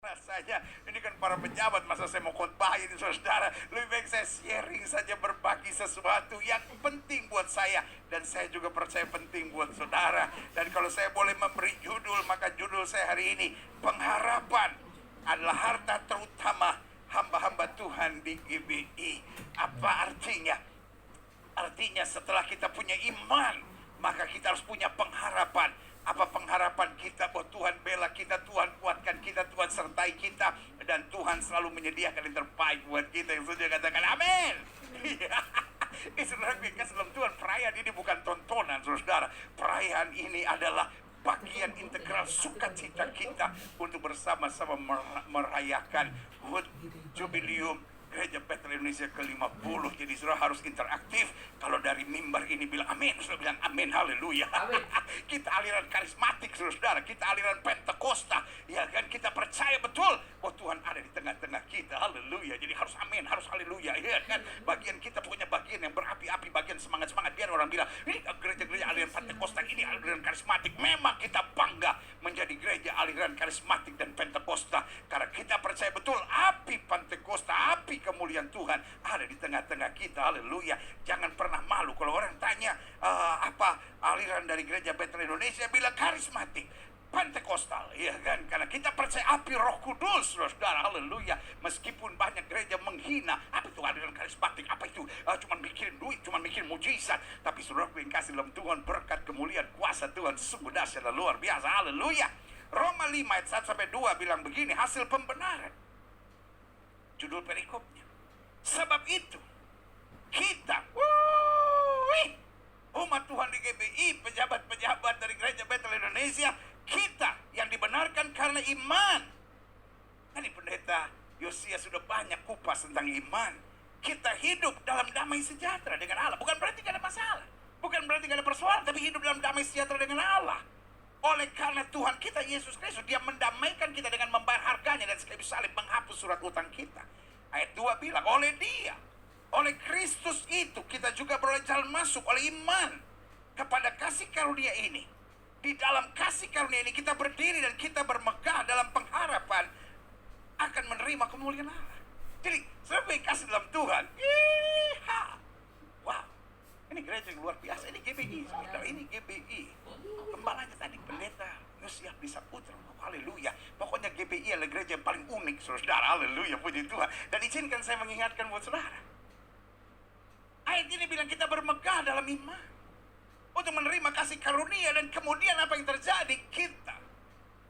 Rasanya ini kan para pejabat, masa saya mau khotbah ini saudara. Lebih baik saya sharing saja, berbagi sesuatu yang penting buat saya. Dan saya juga percaya penting buat saudara. Dan kalau saya boleh memberi judul, maka judul saya hari ini, pengharapan adalah harta terutama hamba-hamba Tuhan di GBI. Apa artinya? Artinya setelah kita punya iman, maka kita harus punya pengharapan. Apa pengharapan kita? Bahwa Tuhan bela kita, Tuhan kuatkan kita, Tuhan sertai kita, dan Tuhan selalu menyediakan yang terbaik buat kita. Yang setuju katakan amin. Saudara, sebelum Tuhan, perayaan ini bukan tontonan saudara. Perayaan ini adalah bagian integral sukacita kita untuk bersama-sama merayakan HUT Jubileum Gereja Bethel Indonesia ke-50. Jadi saudara harus interaktif. Kalau dari mimbar ini bilang amin, saudara bilang amin, haleluya. Kita aliran karismatik saudara, kita aliran Pentakosta, ya kan, kita percaya betul bahwa Tuhan ada di tengah-tengah kita, haleluya. Jadi harus amin, harus haleluya, ya kan. Bagian kita punya bagian yang berapi-api, bagian semangat-semangat. Biar orang bilang ini gereja-gereja aliran Pentakosta, ini aliran karismatik. Memang kita bangga menjadi gereja aliran karismatik dan Pentakosta, karena kita percaya betul api Pentakosta, api kemuliaan Tuhan ada di tengah-tengah kita, haleluya. Jangan pernah malu kalau orang tanya apa aliran dari gereja Bethel Indonesia, bilang karismatik Pentekostal, ya kan? Karena kita percaya api Roh Kudus, saudara, haleluya. Meskipun banyak gereja menghina, apa itu aliran karismatik, apa itu cuma mikirin duit, cuma mikirin mujizat. Tapi saudara yang kasih dalam Tuhan, berkat kemuliaan kuasa Tuhan sungguh dahsyat dan luar biasa, haleluya. Roma 5 ayat 1 sampai 2 bilang begini, hasil pembenaran. Judul perikopnya, sebab itu kita umat Tuhan di GBI, pejabat-pejabat dari gereja Bethel Indonesia, kita yang dibenarkan karena iman. Ini pendeta Yosia sudah banyak kupas tentang iman. Kita hidup dalam damai sejahtera dengan Allah. Bukan berarti gak ada masalah, bukan berarti gak ada persoalan, tapi hidup dalam damai sejahtera dengan Allah. Oleh karena Tuhan kita Yesus Kristus, Dia mendamaikan kita dengan membayar harganya dan sekali salib menghapus surat utang kita. Ayat 2 bilang, oleh Dia, oleh Kristus itu kita juga beroleh jalan masuk oleh iman kepada kasih karunia ini. Di dalam kasih karunia ini kita berdiri dan kita bermegah dalam pengharapan akan menerima kemuliaan Allah. Jadi sebagai kasih dalam Tuhan, wow, ini gereja yang luar biasa. Ini GBI, saudara, ini GBI. Gembalanya tadi pendeta Yosia Bisa Putra, haleluya. Pokoknya GBI adalah gereja yang paling unik, saudara, haleluya, puji Tuhan. Dan izinkan saya mengingatkan buat saudara, ayat ini bilang kita bermegah dalam iman untuk menerima kasih karunia, dan kemudian apa yang terjadi? Kita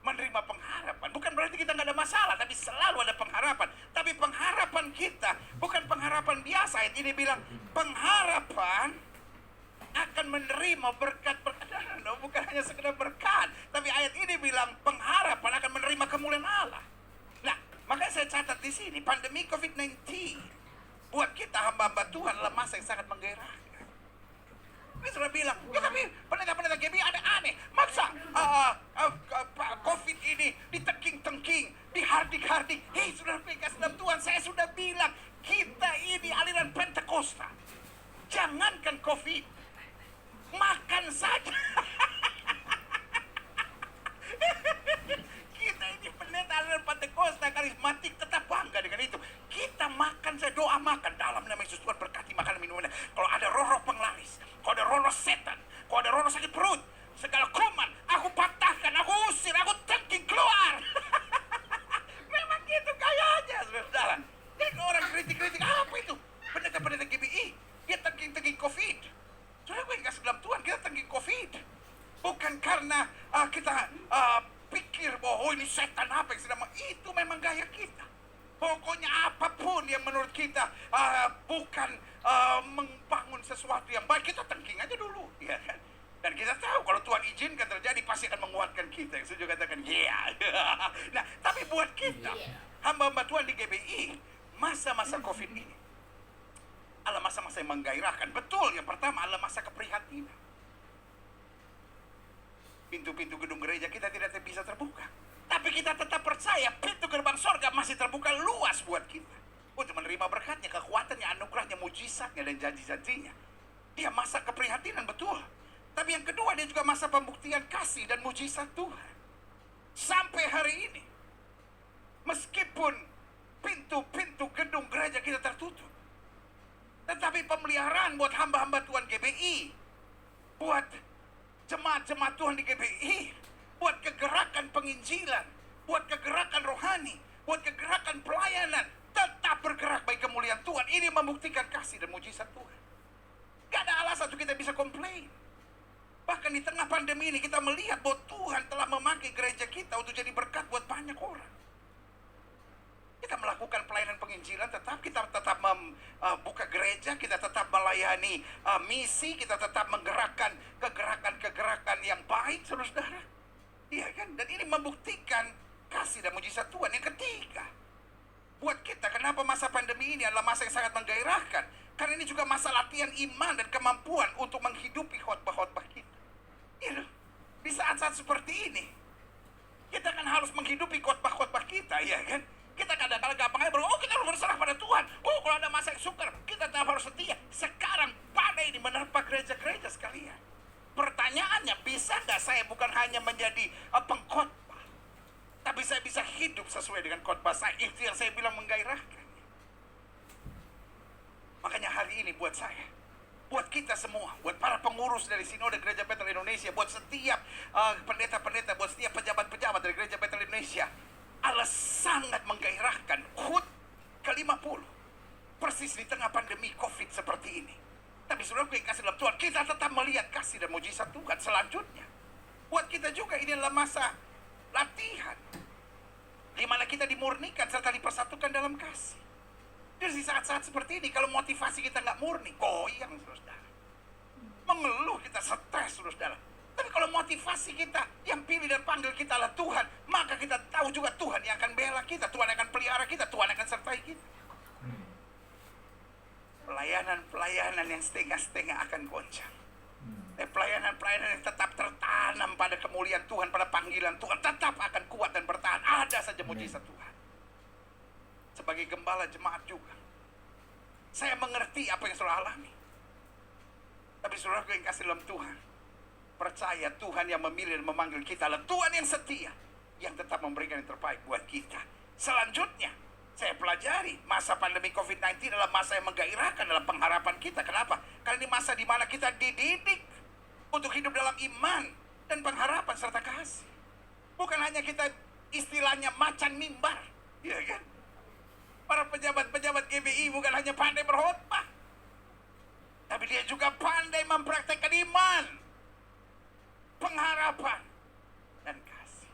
menerima pengharapan. Bukan berarti kita nggak ada masalah, tapi selalu ada pengharapan. Tapi pengharapan kita bukan pengharapan biasa. Ayat ini bilang pengharapan akan menerima berkat-berkat. No, bukan hanya sekedar berkat, tapi ayat ini bilang pengharapan akan menerima kemuliaan Allah. Nah, makanya saya catat di sini, pandemi COVID-19 buat kita hamba-hamba Tuhan adalah masa yang sangat menggairahkan. Ini sudah bilang, ya tapi pendeta-pendeta GBI aneh-aneh. Maksa COVID ini ditengking-tengking, dihardik-hardik. Hei, sudah kasih dalam Tuhan, saya sudah bilang, kita ini aliran Pentakosta. Jangankan COVID, makan saja. Kita ini pendeta aliran Pentakosta karismatik, tetap bangga dengan itu. Kita makan, saya doa makan dalam nama Yesus, Tuhan berkati makanan minumannya. Kalau ada roh-roh penglaris, kalau ada roh-roh setan, kalau ada roh-roh sakit perut, segala kuman, aku patahkan, aku usir, aku tengking keluar. Memang gitu kayaknya, saudara. Jadi kalau orang kritik-kritik, apa itu? Pendeta-pendeta GBI, dia tengking-tengking COVID. Saudara, gue kasih dalam Tuhan, kita tengking COVID. Bukan karena kita pikir bahwa ini setan apa yang sedang, itu memang gaya kita. Pokoknya apapun yang menurut kita bukan membangun sesuatu yang baik, kita tengking aja dulu, ya kan? Dan kita tahu kalau Tuhan izinkan terjadi, pasti akan menguatkan kita. Yang setuju katakan iya. Nah, tapi buat kita hamba-hamba Tuhan di GBI, masa-masa COVID ini adalah masa-masa yang menggairahkan. Betul, yang pertama adalah masa keprihatinan. Pintu-pintu gedung gereja kita tidak bisa terbuka, tapi kita tetap percaya pintu gerbang sorga masih terbuka luas buat kita untuk menerima berkatnya, kekuatannya, anugerahnya, mujizatnya, dan janji-janjinya. Dia masa keprihatinan, betul. Tapi yang kedua, dia juga masa pembuktian kasih dan mujizat Tuhan. Sampai hari ini Meskipun pintu-pintu gedung gereja kita tertutup, tetapi pemeliharaan buat hamba-hamba Tuhan GBI, buat jemaat-jemaat Tuhan di GBI, buat kegerakan penginjilan, buat kegerakan rohani, buat kegerakan pelayanan, tetap bergerak bagi kemuliaan Tuhan. Ini membuktikan kasih dan mujizat Tuhan. Gak ada alasan untuk kita bisa komplain. Bahkan di tengah pandemi ini kita melihat bahwa Tuhan telah memakai gereja kita untuk jadi berkat buat banyak orang. Kita melakukan pelayanan penginjilan, kita tetap membuka gereja, kita tetap melayani misi, kita tetap menggerakkan kegerakan-kegerakan yang baik, saudara-saudara. Iya kan? Dan ini membuktikan kasih dan mujizat Tuhan. Yang ketiga, buat kita, kenapa masa pandemi ini adalah masa yang sangat menggairahkan? Karena ini juga masa latihan iman dan kemampuan untuk menghidupi khotbah-khotbah kita. Iya, di saat-saat seperti ini, kita kan harus menghidupi khotbah-khotbah kita, ya kan? Kita kadang-kadang gampang aja kita harus berserah pada Tuhan. Kalau ada masa yang sukar, kita tetap harus setia. Sekarang pandai ini menerpa gereja-gereja sekalian. Pertanyaannya, bisa nggak saya bukan hanya menjadi pengkhotbah, tapi saya bisa hidup sesuai dengan khotbah saya? Itu yang saya bilang menggairahkan. Makanya hari ini buat saya, buat kita semua, buat para pengurus dari Sinode Gereja Betel Indonesia, buat setiap pendeta-pendeta, buat setiap pejabat-pejabat dari Gereja Betel Indonesia, adalah sangat menggairahkan HUT ke-50. Persis di tengah pandemi COVID seperti ini. Tapi saudara yang kasih dalam Tuhan, kita tetap melihat kasih dan mujizat Tuhan selanjutnya. Buat kita juga ini adalah masa latihan, di mana kita dimurnikan serta dipersatukan dalam kasih. Dan di saat-saat seperti ini, kalau motivasi kita nggak murni, goyang, saudara. Mengeluh, kita stres, saudara. Tapi kalau motivasi kita, yang pilih dan panggil kita adalah Tuhan, maka kita tahu juga Tuhan yang akan bela kita, Tuhan akan pelihara kita, Tuhan akan sertai kita. Pelayanan-pelayanan yang setengah-setengah akan goncang. Pelayanan-pelayanan yang tetap tertanam pada kemuliaan Tuhan, pada panggilan Tuhan, tetap akan kuat dan bertahan. Ada saja mujizat Tuhan. Sebagai gembala jemaat juga, saya mengerti apa yang saudara alami. Tapi saudara yang kasih dalam Tuhan, percaya Tuhan yang memilih dan memanggil kita adalah Tuhan yang setia, yang tetap memberikan yang terbaik buat kita. Selanjutnya, saya pelajari masa pandemi COVID-19 adalah masa yang menggairahkan dalam pengharapan kita. Kenapa? Karena ini masa di mana kita dididik untuk hidup dalam iman dan pengharapan serta kasih. Bukan hanya kita istilahnya macan mimbar, ya kan? Para pejabat-pejabat GBI bukan hanya pandai berkhotbah, tapi dia juga pandai mempraktekkan iman, pengharapan, dan kasih.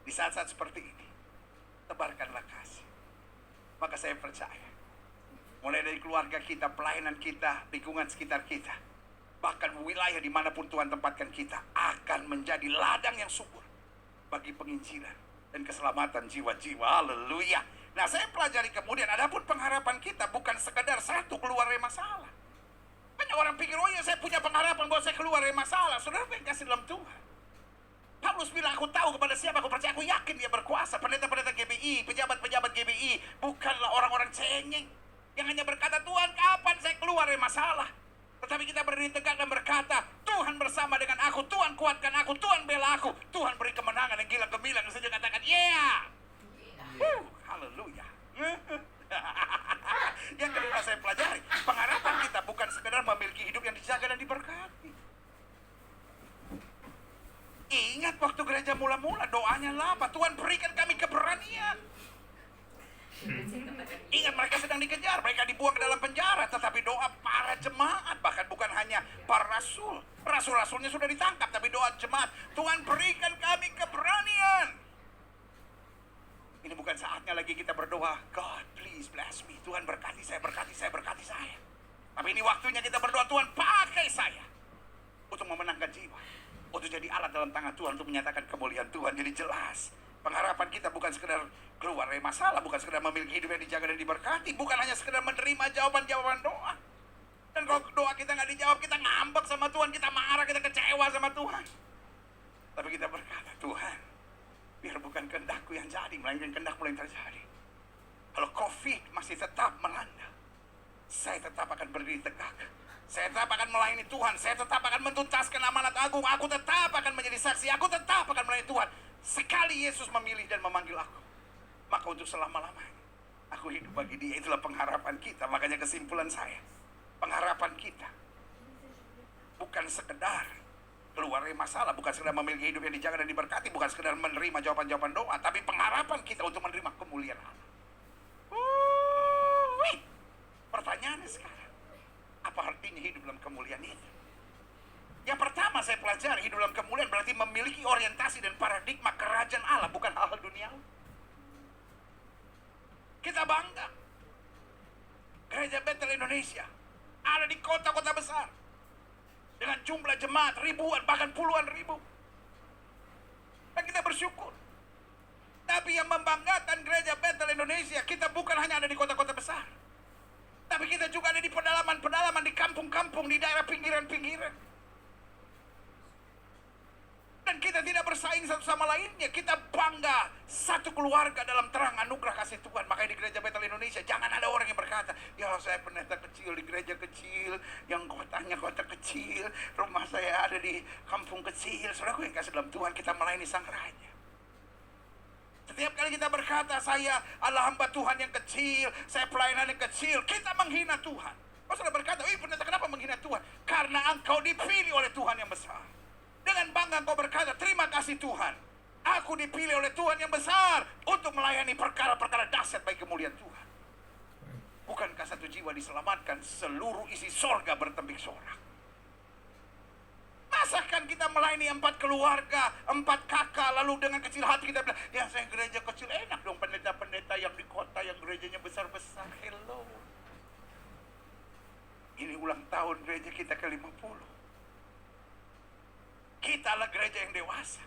Di saat-saat seperti ini, tebarkanlah kasih. Maka saya percaya, mulai dari keluarga kita, pelayanan kita, lingkungan sekitar kita, bahkan wilayah dimanapun Tuhan tempatkan kita, akan menjadi ladang yang subur bagi penginjilan dan keselamatan jiwa-jiwa. Haleluya. Nah, saya pelajari kemudian, adapun pengharapan kita bukan sekedar satu keluar dari masalah. Banyak orang pikir, oh ya saya punya pengharapan bahwa saya keluar dari masalah. Saudara yang kasih dalam Tuhan, Paulus bilang, aku tahu kepada siapa aku percaya, aku yakin dia berkuasa. Pendeta-pendeta GBI, pejabat-pejabat GBI, bukanlah orang-orang cengeng yang hanya berkata, Tuhan kapan saya keluar dari masalah. Tetapi kita berdiri tegak dan berkata, Tuhan bersama dengan aku, Tuhan kuatkan aku, Tuhan bela aku, Tuhan beri kemenangan yang gila gemilang. Saya katakan, yeah. Haleluya. Yang kedua saya pelajari, pengharapan kita bukan sekedar memiliki hidup yang dijaga dan diberkati. Ingat waktu gereja mula-mula, doanya lah apa? Tuhan berikan kami keberanian. Ingat mereka sedang dikejar, mereka dibuang ke dalam penjara, tetapi doa para jemaat, bahkan bukan hanya para rasul. Rasul-rasulnya sudah ditangkap, tapi doa jemaat, Tuhan berikan kami keberanian. Ini bukan saatnya lagi kita berdoa, God please bless me, Tuhan berkati saya, berkati saya, berkati saya. Tapi ini waktunya kita berdoa, Tuhan pakai saya untuk memenangkan jiwa, untuk jadi alat dalam tangan Tuhan, untuk menyatakan kemuliaan Tuhan. Jadi jelas, pengharapan kita bukan sekedar keluar dari masalah, bukan sekedar memiliki hidup yang dijaga dan diberkati, bukan hanya sekedar menerima jawaban-jawaban doa. Dan kalau doa kita nggak dijawab, kita ngambek sama Tuhan, kita marah, kita kecewa sama Tuhan. Tapi kita berkata, Tuhan, biar bukan kehendakku yang jadi, melainkan kehendakmu yang terjadi. Kalau COVID masih tetap melanda, saya tetap akan berdiri tegak. Saya tetap akan melayani Tuhan. Saya tetap akan mentuntaskan amanat agung. Aku tetap akan menjadi saksi. Aku tetap akan melayani Tuhan. Sekali Yesus memilih dan memanggil aku, maka maka untuk selama-lamanya. Aku hidup bagi dia. Itulah pengharapan kita. Makanya kesimpulan saya, pengharapan kita bukan sekedar keluar dari masalah, bukan sekedar memiliki hidup yang dijaga dan diberkati, bukan sekedar menerima jawaban-jawaban doa, tapi pengharapan kita untuk menerima kemuliaan Allah. Pertanyaannya sekarang, apa artinya hidup dalam kemuliaan itu? Yang pertama saya pelajari, hidup dalam kemuliaan berarti memiliki orientasi dan paradigma kerajaan Allah, bukan hal-hal duniawi. Kita bangga Gereja Betel Indonesia ada di kota-kota besar dengan jumlah jemaat ribuan, bahkan puluhan ribu, dan kita bersyukur. Tapi yang membanggakan Gereja Betel Indonesia, kita bukan hanya ada di kota-kota besar, tapi kita juga ada di pedalaman-pedalaman, di kampung-kampung, di daerah pinggiran-pinggiran. Dan kita tidak bersaing satu sama lainnya. Kita bangga satu keluarga dalam terang anugerah kasih Tuhan. Makanya di Gereja Betel Indonesia jangan ada orang yang berkata, ya saya pendeta kecil di gereja kecil, yang kotanya kota kecil, rumah saya ada di kampung kecil. Saudaraku yang kasih dalam Tuhan, kita melayani Sang Raja. Setiap kali kita berkata, saya adalah hamba Tuhan yang kecil, saya pelayanan yang kecil, kita menghina Tuhan. Kau sudah berkata, pendeta kenapa menghina Tuhan? Karena engkau dipilih oleh Tuhan yang besar. Dengan bangga engkau berkata, terima kasih Tuhan, aku dipilih oleh Tuhan yang besar untuk melayani perkara-perkara dahsyat bagi kemuliaan Tuhan. Bukankah satu jiwa diselamatkan, seluruh isi sorga bertembik sorak? Masakan kita melayani 4 keluarga, 4 kakak, lalu dengan kecil hati kita bilang, ya saya gereja kecil, enak dong pendeta-pendeta yang di kota, yang gerejanya besar-besar. Hello. Ini ulang tahun gereja kita ke-50. Kita adalah gereja yang dewasa.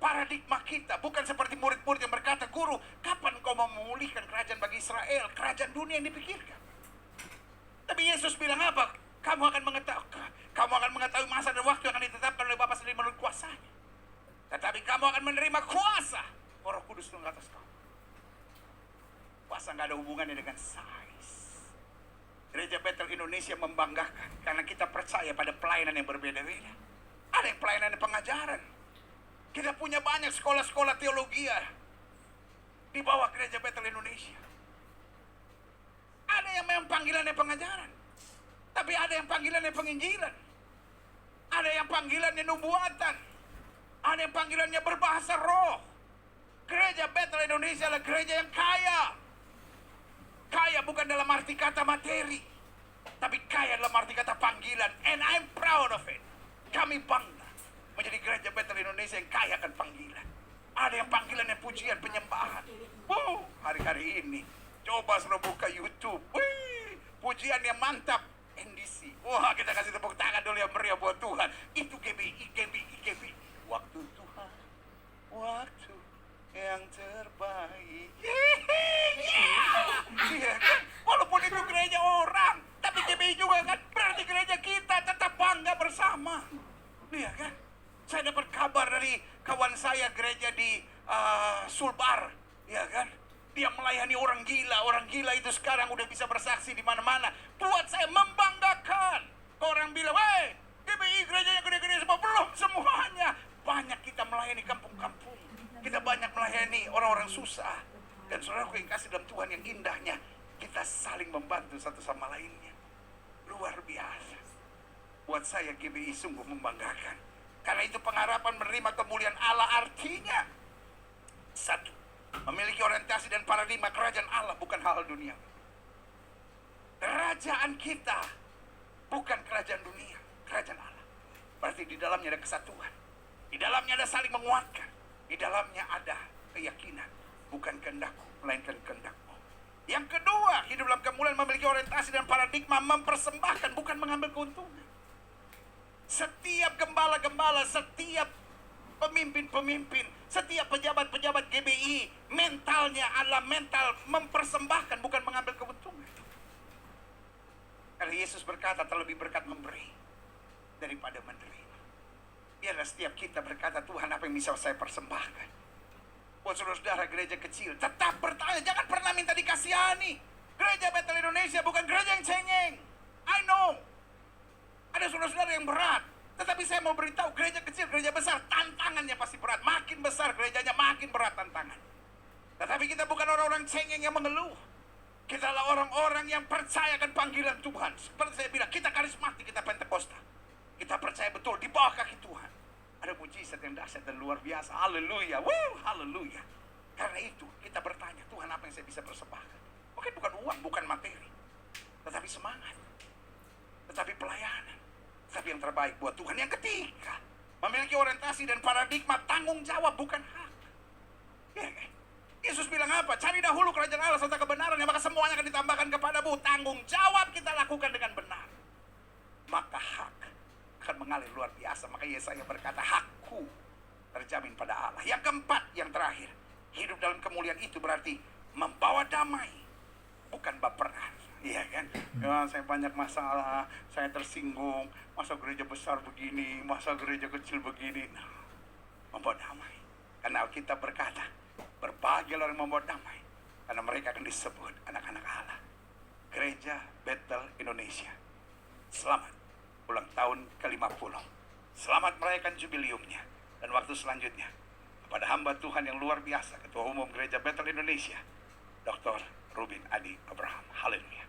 Paradigma kita bukan seperti murid-murid yang berkata, guru, kapan kau mau memulihkan kerajaan bagi Israel? Kerajaan dunia yang dipikirkan. Tapi Yesus bilang apa? Kamu akan mengetahui masa dan waktu yang akan ditetapkan oleh Bapa sendiri menurut kuasanya. Tetapi kamu akan menerima kuasa Roh Kudus turun atas kamu. Kuasa nggak ada hubungannya dengan size. Gereja Betel Indonesia membanggakan karena kita percaya pada pelayanan yang berbeda-beda. Ada yang pelayanan pengajaran. Kita punya banyak sekolah-sekolah teologi di bawah Gereja Betel Indonesia. Ada yang memang panggilannya pengajaran, tapi ada yang panggilannya penginjilan. Ada yang panggilannya nubuatan. Ada yang panggilannya berbahasa roh. Gereja Betel Indonesia adalah gereja yang kaya. Kaya bukan dalam arti kata materi, tapi kaya dalam arti kata panggilan. And I'm proud of it. Kami bangga menjadi Gereja Betel Indonesia yang kaya akan panggilan. Ada yang panggilannya pujian, penyembahan. Hari-hari ini coba suruh buka YouTube. Pujian yang mantap. NDC. Wah, kita kasih tepuk tangan dulu yang meriah buat Tuhan. Itu GBI. Waktu Tuhan, waktu yang terbaik. Iya kan? Walaupun itu gereja orang, tapi GBI juga kan, berarti gereja kita tetap bangga bersama. Iya kan? Saya dapat kabar dari kawan saya gereja di Sulbar, ya kan? Dia melayani orang gila. Orang gila itu sekarang udah bisa bersaksi di mana-mana. Buat saya membanggakan. Orang bilang, "Weh, GBI gerejanya gede-gede semua." Belum semuanya. Banyak kita melayani kampung-kampung. Kita banyak melayani orang-orang susah. Dan saudaraku yang kasih dalam Tuhan, yang indahnya, kita saling membantu satu sama lainnya. Luar biasa. Buat saya GBI sungguh membanggakan. Karena itu pengharapan menerima kemuliaan Allah artinya, satu, memiliki orientasi dan paradigma kerajaan Allah, bukan hal dunia. Kerajaan kita bukan kerajaan dunia, kerajaan Allah. Berarti di dalamnya ada kesatuan, di dalamnya ada saling menguatkan, di dalamnya ada keyakinan, bukan kehendakku, melainkan kehendakmu. Yang kedua, hidup dalam kemuliaan memiliki orientasi dan paradigma mempersembahkan, bukan mengambil keuntungan. Setiap gembala-gembala, setiap pemimpin-pemimpin, setiap pejabat-pejabat GBI, mentalnya adalah mental mempersembahkan, bukan mengambil keuntungan. Karena Yesus berkata, terlebih berkat memberi daripada menerima. Biarlah setiap kita berkata, Tuhan, apa yang bisa saya persembahkan? Buat saudara-saudara gereja kecil, tetap bertanya, jangan pernah minta dikasihani. Gereja Betel Indonesia bukan gereja yang cengeng. I know. Ada saudara-saudara yang berat. Tetapi saya mau beritahu, gereja kecil, gereja besar, tantangannya pasti berat. Makin besar gerejanya, makin berat tantangan. Tetapi Tapi kita bukan orang-orang cengeng yang mengeluh. Kita adalah orang-orang yang percaya akan panggilan Tuhan. Seperti saya bilang, kita karismatik, kita Pentakosta. Kita percaya betul di bawah kaki Tuhan ada mujizat yang dahsyat dan luar biasa. Haleluya. Haleluya. Karena itu kita bertanya, Tuhan apa yang saya bisa persembahkan? Mungkin bukan uang, bukan materi, tetapi semangat, tetapi pelayanan, tetapi yang terbaik buat Tuhan. Yang ketiga, memiliki orientasi dan paradigma tanggung jawab, bukan hak. Ya kan? Yesus bilang apa? Cari dahulu kerajaan Allah serta kebenaran, maka semuanya akan ditambahkan kepadamu. Tanggung jawab kita lakukan dengan benar, maka hak akan mengalir luar biasa. Maka Yesaya berkata, hakku terjamin pada Allah. Yang keempat, yang terakhir, hidup dalam kemuliaan itu berarti membawa damai, bukan baperan. Iya kan? Ya, saya banyak masalah, saya tersinggung, masa gereja besar begini, masa gereja kecil begini. Nah, membawa damai. Karena kita berkata, berbahagialah orang membawa damai, karena mereka akan disebut anak-anak Allah. Gereja Bethel Indonesia, selamat ulang tahun ke-50. Selamat merayakan jubiliumnya. Dan waktu selanjutnya, kepada hamba Tuhan yang luar biasa, Ketua Umum Gereja Bethel Indonesia, Dr. Rubin Adi Abraham. Haleluya.